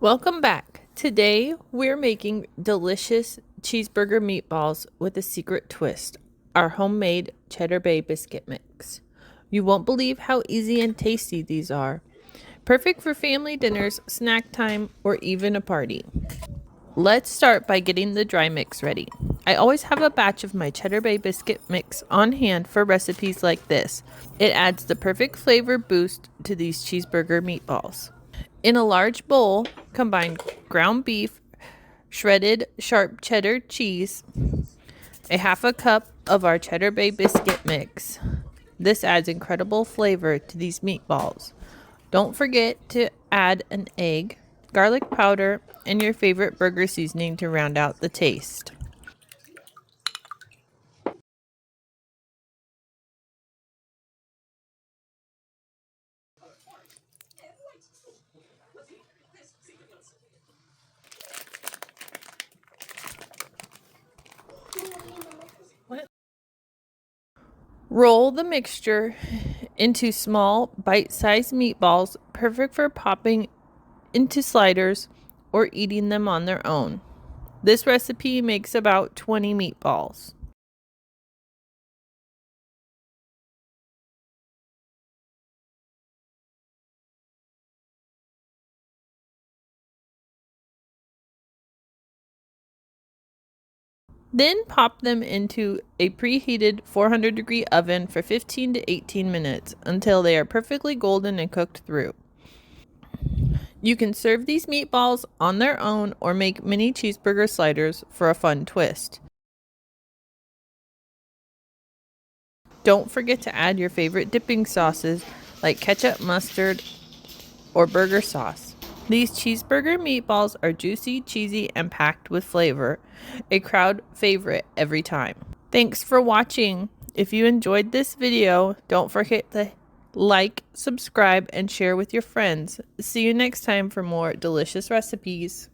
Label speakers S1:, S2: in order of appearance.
S1: Welcome back. Today we're making delicious cheeseburger meatballs with a secret twist, our homemade Cheddar Bay biscuit mix. You won't believe how easy and tasty these are. Perfect for family dinners, snack time, or even a party. Let's start by getting the dry mix ready. I always have a batch of my Cheddar Bay biscuit mix on hand for recipes like this. It adds the perfect flavor boost to these cheeseburger meatballs. In a large bowl, combine ground beef, shredded sharp cheddar cheese, a half a cup of our Cheddar Bay biscuit mix. This adds incredible flavor to these meatballs. Don't forget to add an egg, garlic powder, and your favorite burger seasoning to round out the taste. Roll the mixture into small, bite-sized meatballs, perfect for popping into sliders or eating them on their own. This recipe makes about 20 meatballs. Then pop them into a preheated 400-degree oven for 15 to 18 minutes until they are perfectly golden and cooked through. You can serve these meatballs on their own or make mini cheeseburger sliders for a fun twist. Don't forget to add your favorite dipping sauces like ketchup, mustard, or burger sauce. These cheeseburger meatballs are juicy, cheesy, and packed with flavor, a crowd favorite every time. Thanks for watching. If you enjoyed this video, don't forget to like, subscribe, and share with your friends. See you next time for more delicious recipes.